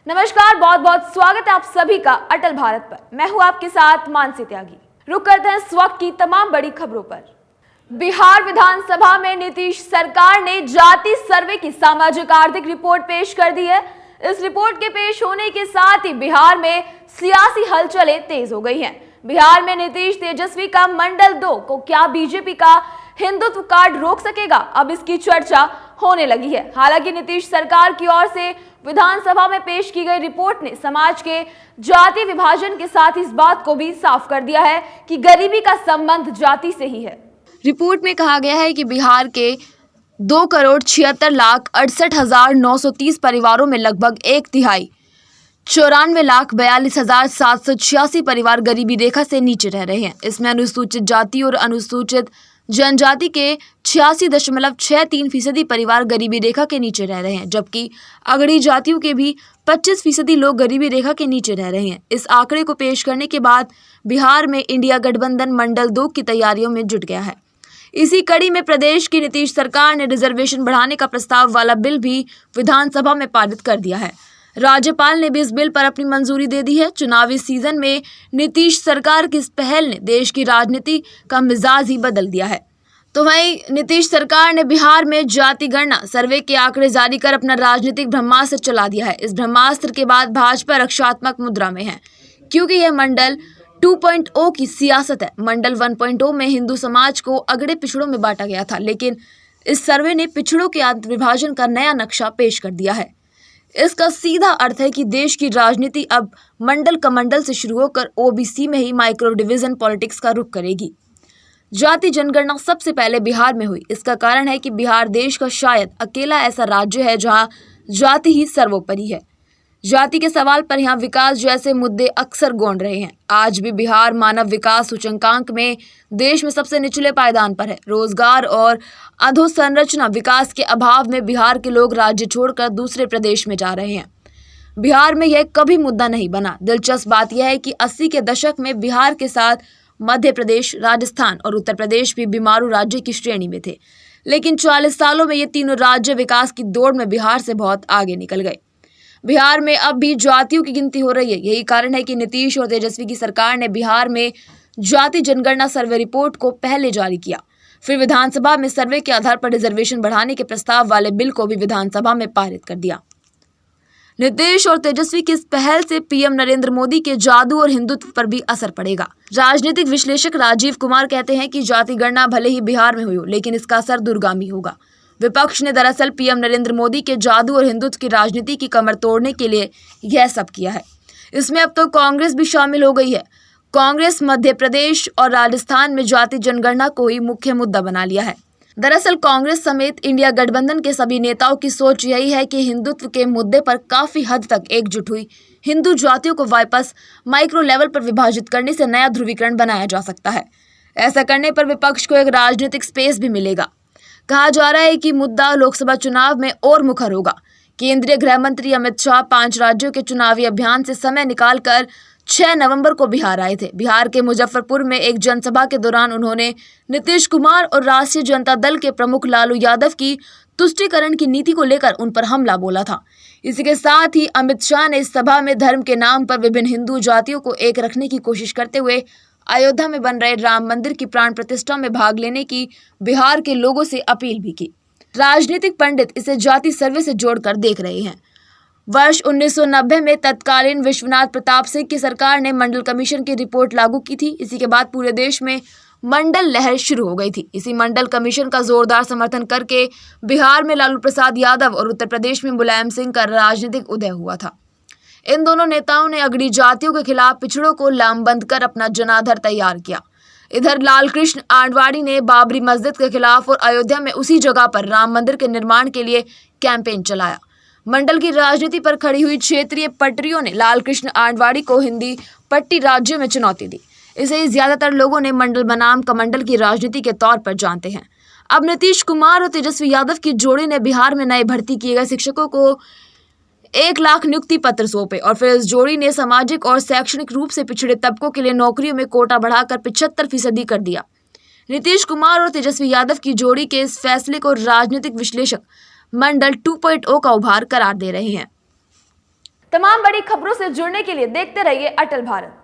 नमस्कार, बहुत बहुत स्वागत है आप सभी का अटल भारत पर। मैं हूं आपके साथ मानसी त्यागी। रुक करते हैं इस वक्त की तमाम बड़ी खबरों पर। बिहार विधानसभा में नीतीश सरकार ने जाति सर्वे की सामाजिक आर्थिक रिपोर्ट पेश कर दी है। इस रिपोर्ट के पेश होने के साथ ही बिहार में सियासी हलचलें तेज हो गई हैं। बिहार में नीतीश तेजस्वी का मंडल 2 को क्या बीजेपी का हिंदुत्व कार्ड रोक सकेगा, अब इसकी चर्चा होने लगी है। हालांकि नीतीश सरकार की ओर से विधानसभा में पेश की गई रिपोर्ट ने समाज के जाति विभाजन के साथ इस बात को भी साफ कर दिया है कि गरीबी का संबंध जाति से ही है। रिपोर्ट में कहा गया है कि बिहार के 2,76,68,930 परिवारों में लगभग एक तिहाई 94,42,786 परिवार गरीबी रेखा से नीचे रह रहे हैं। इसमें अनुसूचित जाति और अनुसूचित जनजाति के 86.63% परिवार गरीबी रेखा के नीचे रह रहे हैं, जबकि अगड़ी जातियों के भी 25% लोग गरीबी रेखा के नीचे रह रहे हैं। इस आंकड़े को पेश करने के बाद बिहार में इंडिया गठबंधन मंडल 2 की तैयारियों में जुट गया है। इसी कड़ी में प्रदेश की नीतीश सरकार ने रिजर्वेशन बढ़ाने का प्रस्ताव वाला बिल भी विधानसभा में पारित कर दिया है। राज्यपाल ने भी इस बिल पर अपनी मंजूरी दे दी है। चुनावी सीजन में नीतीश सरकार की इस पहल ने देश की राजनीति का मिजाज ही बदल दिया है। तो वहीं नीतीश सरकार ने बिहार में जाति गणना सर्वे के आंकड़े जारी कर अपना राजनीतिक ब्रह्मास्त्र चला दिया है। इस ब्रह्मास्त्र के बाद भाजपा रक्षात्मक मुद्रा में है, क्योंकि यह मंडल 2.0 की सियासत है। मंडल 1.0 में हिंदू समाज को अगड़े पिछड़ों में बांटा गया था, लेकिन इस सर्वे ने पिछड़ों के विभाजन का नया नक्शा पेश कर दिया है। इसका सीधा अर्थ है कि देश की राजनीति अब मंडल कमंडल से शुरू होकर ओबीसी में ही माइक्रो डिवीजन पॉलिटिक्स का रुख करेगी। जाति जनगणना सबसे पहले बिहार में हुई। इसका कारण है कि बिहार देश का शायद अकेला ऐसा राज्य है जहां जाति ही सर्वोपरि है। जाति के सवाल पर यहाँ विकास जैसे मुद्दे अक्सर गौंड रहे हैं। आज भी बिहार मानव विकास सूचकांक में देश में सबसे निचले पायदान पर है। रोजगार और अधोसंरचना विकास के अभाव में बिहार के लोग राज्य छोड़कर दूसरे प्रदेश में जा रहे हैं। बिहार में यह कभी मुद्दा नहीं बना। दिलचस्प बात यह है कि 80 के दशक में बिहार के साथ मध्य प्रदेश, राजस्थान और उत्तर प्रदेश भी बीमारू राज्य की श्रेणी में थे, लेकिन 40 सालों में ये तीनों राज्य विकास की दौड़ में बिहार से बहुत आगे निकल गए। बिहार में अब भी जातियों की गिनती हो रही है। यही कारण है कि नीतीश और तेजस्वी की सरकार ने बिहार में जाति जनगणना सर्वे रिपोर्ट को पहले जारी किया, फिर विधानसभा में सर्वे के आधार पर रिजर्वेशन बढ़ाने के प्रस्ताव वाले बिल को भी विधानसभा में पारित कर दिया। नीतीश और तेजस्वी की इस पहल से पीएम नरेंद्र मोदी के जादू और हिंदुत्व पर भी असर पड़ेगा। राजनीतिक विश्लेषक राजीव कुमार कहते हैं कि जाति गणना भले ही बिहार में हुई हो, लेकिन इसका असर दूरगामी होगा। विपक्ष ने दरअसल पीएम नरेंद्र मोदी के जादू और हिंदुत्व की राजनीति की कमर तोड़ने के लिए यह सब किया है। इसमें अब तो कांग्रेस भी शामिल हो गई है। कांग्रेस मध्य प्रदेश और राजस्थान में जाति जनगणना को ही मुख्य मुद्दा बना लिया है। दरअसल कांग्रेस समेत इंडिया गठबंधन के सभी नेताओं की सोच यही है कि हिंदुत्व के मुद्दे पर काफी हद तक एकजुट हुई हिंदू जातियों को वापस माइक्रो लेवल पर विभाजित करने से नया ध्रुवीकरण बनाया जा सकता है। ऐसा करने पर विपक्ष को एक राजनीतिक स्पेस भी मिलेगा। कहा जा रहा है कि मुद्दा लोकसभा चुनाव में और मुखर होगा। केंद्रीय गृह मंत्री अमित शाह 5 राज्यों के चुनावी अभियान से समय निकालकर 6 नवंबर को बिहार आए थे। बिहार के मुजफ्फरपुर में एक जनसभा के दौरान उन्होंने नीतीश कुमार और राष्ट्रीय जनता दल के प्रमुख लालू यादव की तुष्टीकरण की नीति को लेकर उन पर हमला बोला था। इसी के साथ ही अमित शाह ने इस सभा में धर्म के नाम पर विभिन्न हिंदू जातियों को एक रखने की कोशिश करते हुए अयोध्या में बन रहे राम मंदिर की प्राण प्रतिष्ठा में भाग लेने की बिहार के लोगों से अपील भी की। राजनीतिक पंडित इसे जाति सर्वे से जोड़कर देख रहे हैं। वर्ष 1990 में तत्कालीन विश्वनाथ प्रताप सिंह की सरकार ने मंडल कमीशन की रिपोर्ट लागू की थी। इसी के बाद पूरे देश में मंडल लहर शुरू हो गई थी। इसी मंडल कमीशन का जोरदार समर्थन करके बिहार में लालू प्रसाद यादव और उत्तर प्रदेश में मुलायम सिंह का राजनीतिक उदय हुआ था। इन दोनों नेताओं ने अगड़ी जातियों के खिलाफ पिछड़ों को लामबंद कर अपना जनाधार तैयार किया। इधर लालकृष्ण आडवाणी ने बाबरी मस्जिद के खिलाफ और अयोध्या में उसी जगह पर राम मंदिर के निर्माण के लिए कैंपेन चलाया। मंडल की राजनीति पर खड़ी हुई क्षेत्रीय पटरियों ने लालकृष्ण आडवाणी को हिंदी पट्टी राज्यों में चुनौती दी। इसे ही ज्यादातर लोगों ने मंडल बनाम कमंडल की राजनीति के तौर पर जानते हैं। अब नीतीश कुमार और तेजस्वी यादव की जोड़ी ने बिहार में नए भर्ती किए गए शिक्षकों को 1 लाख नियुक्ति पत्र सौंपे और फिर इस जोड़ी ने सामाजिक और शैक्षणिक रूप से पिछड़े तबकों के लिए नौकरियों में कोटा बढ़ाकर 75% कर दिया। नीतीश कुमार और तेजस्वी यादव की जोड़ी के इस फैसले को राजनीतिक विश्लेषक मंडल 2.0 का उभार करार दे रहे हैं। तमाम बड़ी खबरों से जुड़ने के लिए देखते रहिए अटल भारत।